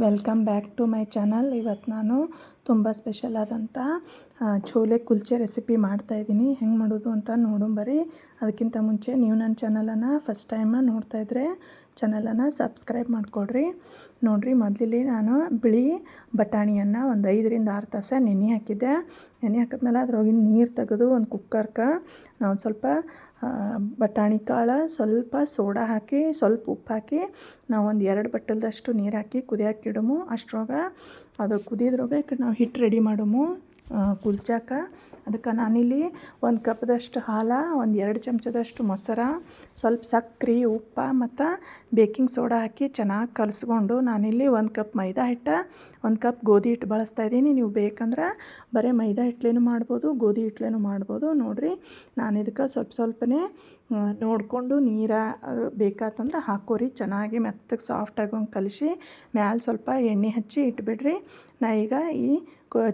Welcome back to my channel. ಇವತ್ತು ನಾನು ತುಂಬ ಸ್ಪೆಷಲ್ ಆದಂಥ ಛೋಲೆ ಕುಲ್ಚೆ ರೆಸಿಪಿ ಮಾಡ್ತಾಯಿದ್ದೀನಿ. ಹೆಂಗೆ ಮಾಡೋದು ಅಂತ ನೋಡೋಣ. ಅದಕ್ಕಿಂತ ಮುಂಚೆ ನೀವು ನನ್ನ ಚಾನಲನ್ನು ಫಸ್ಟ್ ಟೈಮ್ ನೋಡ್ತಾಯಿದ್ರೆ ಚಾನಲನ್ನು ಸಬ್ಸ್ಕ್ರೈಬ್ ಮಾಡಿಕೊಡ್ರಿ. ನೋಡಿರಿ, ಮೊದಲಿಗೆ ನಾನು ಬಿಳಿ ಬಟಾಣಿಯನ್ನು ಒಂದು 5ರಿಂದ 6 ತಾಸು ನೆನೆ ಹಾಕಿದ್ದೆ. ನೆನೆ ಹಾಕಿದ್ಮೇಲೆ ಅದ್ರೊಳಗಿನ ನೀರು ತೆಗೆದು ಒಂದು ಕುಕ್ಕರ್ಗೆ ನಾವು ಸ್ವಲ್ಪ ಬಟಾಣಿ ಕಾಳು, ಸ್ವಲ್ಪ ಸೋಡಾ ಹಾಕಿ, ಸ್ವಲ್ಪ ಉಪ್ಪು ಹಾಕಿ ನಾವು ಒಂದು 2 ಬಟ್ಟಲದಷ್ಟು ನೀರು ಹಾಕಿ ಕುದಿಯೋಕೆ ಇಡಮು. ಅಷ್ಟ್ರೊಳಗೆ ಅದು ಕುದಿಯೋದ್ರೊಳಗೆ ಈ ಕಡೆ ನಾವು ಹಿಟ್ಟು ರೆಡಿ ಮಾಡಮು ಕುಲ್ಚಾಕ. ಅದಕ್ಕೆ ನಾನಿಲ್ಲಿ 1 ಕಪ್ದಷ್ಟು ಹಾಲು, ಒಂದು 2 ಚಮಚದಷ್ಟು ಮೊಸರು, ಸ್ವಲ್ಪ ಸಕ್ಕರೆ, ಉಪ್ಪು ಮತ್ತು ಬೇಕಿಂಗ್ ಸೋಡಾ ಹಾಕಿ ಚೆನ್ನಾಗಿ ಕಲಿಸ್ಕೊಂಡು ನಾನಿಲ್ಲಿ 1 ಕಪ್ ಮೈದಾ ಹಿಟ್ಟು, 1 ಕಪ್ ಗೋಧಿ ಹಿಟ್ಟು ಬಳಸ್ತಾಯಿದ್ದೀನಿ. ನೀವು ಬೇಕಂದ್ರೆ ಬರೀ ಮೈದಾ ಹಿಟ್ಲೇನು ಮಾಡ್ಬೋದು, ಗೋಧಿ ಹಿಟ್ಲೇನು ಮಾಡ್ಬೋದು. ನೋಡಿರಿ, ನಾನು ಇದಕ್ಕೆ ಸ್ವಲ್ಪನೇ ನೋಡಿಕೊಂಡು ನೀರು ಬೇಕಾತಂದ್ರೆ ಹಾಕೋರಿ. ಚೆನ್ನಾಗಿ ಮೆತ್ತಗೆ ಸಾಫ್ಟಾಗಿ ಒಂದು ಕಲಿಸಿ ಮ್ಯಾಲೆ ಸ್ವಲ್ಪ ಎಣ್ಣೆ ಹಚ್ಚಿ ಇಟ್ಬಿಡ್ರಿ. ನಾ ಈಗ ಈ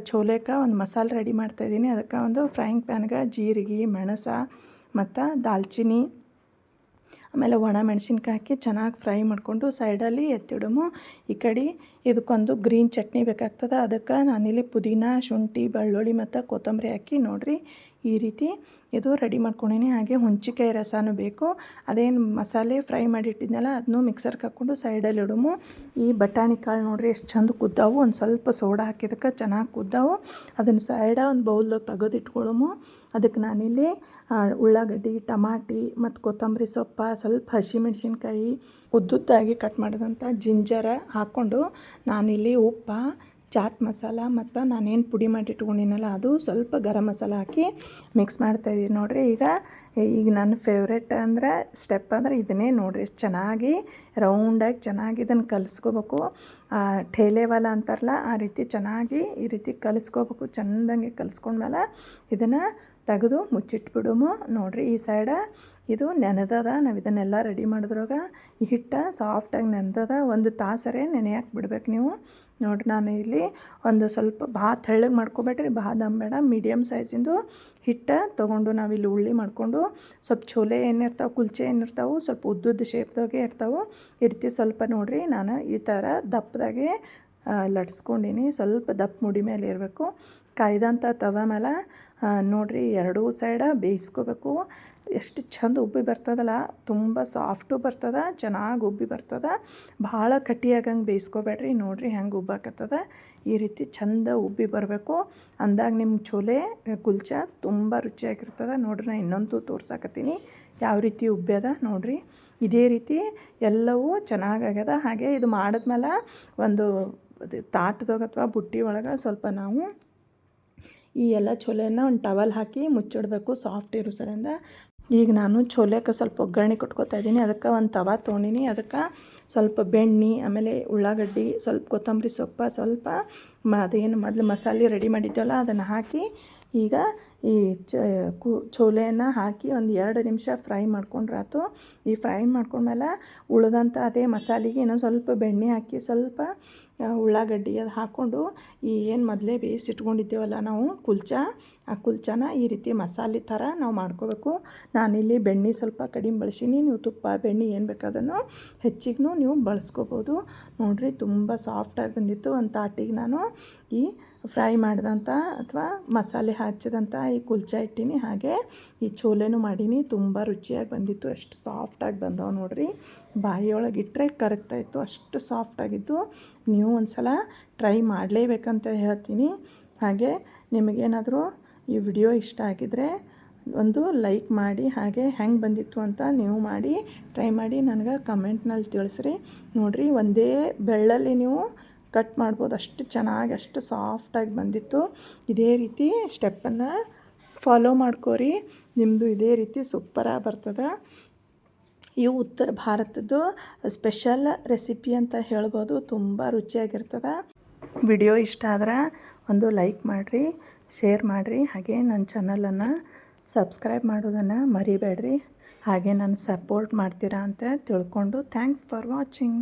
ಛೋಲೆಗೆ ಒಂದು ಮಸಾಲೆ ರೆಡಿ ಮಾಡ್ತಾಯಿದ್ದೀನಿ. ಅದಕ್ಕೆ ಒಂದು ಫ್ರೈಯಿಂಗ್ ಪ್ಯಾನ್ಗೆ ಜೀರಿಗೆ, ಮೆಣಸು ಮತ್ತು ದಾಲ್ಚಿನ್ನಿ, ಆಮೇಲೆ ಒಣ ಮೆಣಸಿನ್ಕಾಯಿ ಹಾಕಿ ಚೆನ್ನಾಗಿ ಫ್ರೈ ಮಾಡಿಕೊಂಡು ಸೈಡಲ್ಲಿ ಎತ್ತಿಡಮು. ಈ ಕಡೆ ಇದಕ್ಕೊಂದು ಗ್ರೀನ್ ಚಟ್ನಿ ಬೇಕಾಗ್ತದೆ. ಅದಕ್ಕೆ ನಾನಿಲ್ಲಿ ಪುದೀನ, ಶುಂಠಿ, ಬೆಳ್ಳುಳ್ಳಿ ಮತ್ತು ಕೊತ್ತಂಬರಿ ಹಾಕಿ ನೋಡಿರಿ ಈ ರೀತಿ ಇದು ರೆಡಿ ಮಾಡ್ಕೊಂಡೀನಿ. ಹಾಗೆ ಹುಂಚಿಕಾಯಿ ರಸನೂ ಬೇಕು. ಅದೇನು ಮಸಾಲೆ ಫ್ರೈ ಮಾಡಿಟ್ಟಿದ್ನಲ್ಲ ಅದನ್ನು ಮಿಕ್ಸರ್ಗೆ ಹಾಕ್ಕೊಂಡು ಸೈಡಲ್ಲಿ ಇಡಮು. ಈ ಬಟಾಣಿ ಕಾಳು ನೋಡಿರಿ ಎಷ್ಟು ಚಂದ ಕುದ್ದಾವು. ಒಂದು ಸ್ವಲ್ಪ ಸೋಡಾ ಹಾಕಿದಕ್ಕೆ ಚೆನ್ನಾಗಿ ಕುದ್ದಾವು. ಅದನ್ನು ಸೈಡ ಒಂದು ಬೌಲ್ದಾಗ ತೆಗೆದಿಟ್ಕೊಳ್ಳಮು. ಅದಕ್ಕೆ ನಾನಿಲ್ಲಿ ಉಳ್ಳಾಗಡ್ಡಿ, ಟಮಾಟಿ ಮತ್ತು ಕೊತ್ತಂಬರಿ ಸೊಪ್ಪು, ಸ್ವಲ್ಪ ಹಸಿಮೆಣ್ಸಿನ್ಕಾಯಿ, ಉದ್ದುದ್ದಾಗಿ ಕಟ್ ಮಾಡಿದಂಥ ಜಿಂಜರ ಹಾಕ್ಕೊಂಡು ನಾನಿಲ್ಲಿ ಉಪ್ಪು, ಚಾಟ್ ಮಸಾಲ ಮತ್ತು ನಾನೇನು ಪುಡಿ ಮಾಡಿ ಇಟ್ಕೊಂಡಿನಲ್ಲ ಅದು, ಸ್ವಲ್ಪ ಗರಂ ಮಸಾಲ ಹಾಕಿ ಮಿಕ್ಸ್ ಮಾಡ್ತಾಯಿದ್ದೀನಿ. ನೋಡಿರಿ, ಈಗ ನನ್ನ ಫೇವ್ರೆಟ್ ಅಂದರೆ ಸ್ಟೆಪ್ ಅಂದರೆ ಇದನ್ನೇ ನೋಡಿರಿ. ಚೆನ್ನಾಗಿ ರೌಂಡಾಗಿ ಚೆನ್ನಾಗಿ ಇದನ್ನು ಕಲಿಸ್ಕೋಬೇಕು. ಠೇಲೆವಾಲ ಅಂತಾರಲ್ಲ ಆ ರೀತಿ ಚೆನ್ನಾಗಿ ಈ ರೀತಿ ಕಲಿಸ್ಕೋಬೇಕು. ಚೆಂದಂಗೆ ಕಲಿಸ್ಕೊಂಡ್ಮೇಲೆ ಇದನ್ನು ತೆಗೆದು ಮುಚ್ಚಿಟ್ಬಿಡುಮು. ನೋಡಿರಿ, ಈ ಸೈಡ ಇದು ನೆನೆದದ. ನಾವು ಇದನ್ನೆಲ್ಲ ರೆಡಿ ಮಾಡಿದ್ರಾಗ ಈ ಹಿಟ್ಟು ಸಾಫ್ಟಾಗಿ ನೆನೆದದ. 1 ತಾಸರೆ ನೆನೆಯಾಕೆ ಬಿಡ್ಬೇಕು ನೀವು. ನೋಡಿರಿ, ನಾನು ಇಲ್ಲಿ ಒಂದು ಸ್ವಲ್ಪ ಭಾಳ ತೆಳ್ಳಗೆ ಮಾಡ್ಕೊಬೇಡ್ರಿ, ಭಾಳ ದಮ್ಬೇಡ, ಮೀಡಿಯಮ್ ಸೈಜಿಂದು ಹಿಟ್ಟು ತೊಗೊಂಡು ನಾವಿಲ್ಲಿ ಉಳ್ಳಿ ಮಾಡಿಕೊಂಡು ಸ್ವಲ್ಪ ಛೋಲೆ ಏನಿರ್ತಾವೆ, ಕುಲ್ಚೆ ಏನಿರ್ತಾವೆ ಸ್ವಲ್ಪ ಉದ್ದುದ್ದು ಶೇಪ್ದಾಗೆ ಇರ್ತಾವೆ. ಈ ರೀತಿ ಸ್ವಲ್ಪ ನೋಡಿರಿ, ನಾನು ಈ ಥರ ದಪ್ಪದಾಗೆ ಲಟ್ಸ್ಕೊಂಡೀನಿ. ಸ್ವಲ್ಪ ದಪ್ಪ ಮುಡಿ ಮೇಲೆ ಇರಬೇಕು. ಕಾಯ್ದಂಥ ತವ ಮೇಲೆ ನೋಡಿರಿ ಎರಡೂ ಸೈಡ ಬೇಯಿಸ್ಕೋಬೇಕು. ಎಷ್ಟು ಚಂದ ಉಬ್ಬಿ ಬರ್ತದಲ್ಲ, ತುಂಬ ಸಾಫ್ಟು ಬರ್ತದೆ, ಚೆನ್ನಾಗಿ ಉಬ್ಬಿ ಬರ್ತದೆ. ಭಾಳ ಕಟ್ಟಿಯಾಗಂಗೆ ಬೇಯಿಸ್ಕೋಬೇಡ್ರಿ. ನೋಡಿರಿ ಹೆಂಗೆ ಉಬ್ಬಾಕತ್ತದ. ಈ ರೀತಿ ಚಂದ ಉಬ್ಬಿ ಬರಬೇಕು. ಅಂದಾಗ ನಿಮ್ಮ ಛೋಲೆ ಕುಲ್ಚ ತುಂಬ ರುಚಿಯಾಗಿರ್ತದೆ. ನೋಡಿರಿ, ನಾನು ಇನ್ನೊಂದು ತೋರ್ಸಾಕತ್ತೀನಿ ಯಾವ ರೀತಿ ಉಬ್ಬ್ಯದ. ನೋಡಿರಿ, ಇದೇ ರೀತಿ ಎಲ್ಲವೂ ಚೆನ್ನಾಗಾಗ್ಯದ. ಹಾಗೆ ಇದು ಮಾಡಿದ್ಮೇಲೆ ಒಂದು ತಾಟದಾಗ ಅಥವಾ ಬುಟ್ಟಿ ಒಳಗೆ ಸ್ವಲ್ಪ ನಾವು ಈ ಎಲ್ಲ ಛೋಲೆನ ಒಂದು ಟವಲ್ ಹಾಕಿ ಮುಚ್ಚಿಡಬೇಕು, ಸಾಫ್ಟ್ ಇರೋ ಸಲಿಂದ. ಈಗ ನಾನು ಛೋಲೆಗೆ ಸ್ವಲ್ಪ ಒಗ್ಗರಣೆ ಕೊಟ್ಕೋತಾ ಇದ್ದೀನಿ. ಅದಕ್ಕೆ ಒಂದು ತವ ತೊಗೊಂಡಿನಿ. ಅದಕ್ಕೆ ಸ್ವಲ್ಪ ಬೆಣ್ಣೆ, ಆಮೇಲೆ ಉಳ್ಳಾಗಡ್ಡಿ, ಸ್ವಲ್ಪ ಕೊತ್ತಂಬರಿ ಸೊಪ್ಪು, ಸ್ವಲ್ಪ ಅದೇನು ಮೊದಲು ಮಸಾಲೆ ರೆಡಿ ಮಾಡಿದ್ದೆವಲ್ಲ ಅದನ್ನು ಹಾಕಿ ಈಗ ಈ ಛೋಲೆಯನ್ನು ಹಾಕಿ ಒಂದು 2 ನಿಮಿಷ ಫ್ರೈ ಮಾಡ್ಕೊಂಡ್ರಾತು. ಈ ಫ್ರೈ ಮಾಡ್ಕೊಂಡ್ಮೇಲೆ ಉಳಿದಂಥ ಅದೇ ಮಸಾಲೆಗೆ ಇನ್ನೊಂದು ಸ್ವಲ್ಪ ಬೆಣ್ಣೆ ಹಾಕಿ ಸ್ವಲ್ಪ ಉಳ್ಳಾಗಡ್ಡಿ ಅದು ಹಾಕ್ಕೊಂಡು ಈ ಏನು ಮೊದಲೇ ಬೇಯಿಸಿಟ್ಕೊಂಡಿದ್ದೇವಲ್ಲ ನಾವು ಆ ಕುಲ್ಚಾನ ಈ ರೀತಿ ಮಸಾಲೆ ಥರ ನಾವು ಮಾಡ್ಕೋಬೇಕು. ನಾನಿಲ್ಲಿ ಬೆಣ್ಣೆ ಸ್ವಲ್ಪ ಕಡಿಮೆ ಬಳಸೀನಿ. ನೀವು ತುಪ್ಪ, ಬೆಣ್ಣೆ ಏನು ಬೇಕಾದನ್ನು ಹೆಚ್ಚಿಗೂ ನೀವು ಬಳಸ್ಕೋಬೋದು. ನೋಡಿರಿ, ತುಂಬ ಸಾಫ್ಟಾಗಿ ಬಂದಿತ್ತು. ಒಂದು ತಾಟಿಗೆ ನಾನು ಈ ಫ್ರೈ ಮಾಡಿದಂಥ ಅಥವಾ ಮಸಾಲೆ ಹಚ್ಚಿದಂಥ ಈ ಕುಲ್ಚಾ ಇಟ್ಟೀನಿ. ಹಾಗೆ ಈ ಛೋಲೆನೂ ಮಾಡೀನಿ. ತುಂಬ ರುಚಿಯಾಗಿ ಬಂದಿತ್ತು. ಎಷ್ಟು ಸಾಫ್ಟಾಗಿ ಬಂದವು ನೋಡಿರಿ. ಬಾಯಿಯೊಳಗೆ ಇಟ್ಟರೆ ಕರಗ್ತಾಯಿತ್ತು, ಅಷ್ಟು ಸಾಫ್ಟಾಗಿದ್ದು. ನೀವು ಒಂದು ಸಲ ಟ್ರೈ ಮಾಡಲೇಬೇಕಂತ ಹೇಳ್ತೀನಿ. ಹಾಗೆ ನಿಮಗೇನಾದರೂ ಈ ವಿಡಿಯೋ ಇಷ್ಟ ಆಗಿದರೆ ಒಂದು ಲೈಕ್ ಮಾಡಿ. ಹಾಗೆ ಹೆಂಗೆ ಬಂದಿತ್ತು ಅಂತ ನೀವು ಮಾಡಿ ಟ್ರೈ ಮಾಡಿ ನನಗೆ ಕಮೆಂಟ್ನಲ್ಲಿ ತಿಳಿಸ್ರಿ. ನೋಡಿರಿ, ಒಂದೇ ಬೆಳ್ಳಲ್ಲಿ ನೀವು ಕಟ್ ಮಾಡ್ಬೋದು. ಅಷ್ಟು ಚೆನ್ನಾಗಿ, ಅಷ್ಟು ಸಾಫ್ಟಾಗಿ ಬಂದಿತ್ತು. ಇದೇ ರೀತಿ ಸ್ಟೆಪ್ಪನ್ನು ಫಾಲೋ ಮಾಡ್ಕೋರಿ. ನಿಮ್ಮದು ಇದೇ ರೀತಿ ಸೂಪರಾಗಿ ಬರ್ತದೆ. ಇವು ಉತ್ತರ ಭಾರತದ್ದು ಸ್ಪೆಷಲ್ ರೆಸಿಪಿ ಅಂತ ಹೇಳ್ಬೋದು. ತುಂಬ ರುಚಿಯಾಗಿರ್ತದೆ. ವಿಡಿಯೋ ಇಷ್ಟ ಆದ್ರೆ ಒಂದು ಲೈಕ್ ಮಾಡಿರಿ, ಶೇರ್ ಮಾಡಿರಿ. ಹಾಗೆ ನನ್ನ ಚಾನಲನ್ನು ಸಬ್ಸ್ಕ್ರೈಬ್ ಮಾಡೋದನ್ನು ಮರಿಬೇಡ್ರಿ. ಹಾಗೆ ನಾನು ಸಪೋರ್ಟ್ ಮಾಡ್ತೀರಾ ಅಂತ ತಿಳ್ಕೊಂಡು ಥ್ಯಾಂಕ್ಸ್ ಫಾರ್ ವಾಚಿಂಗ್.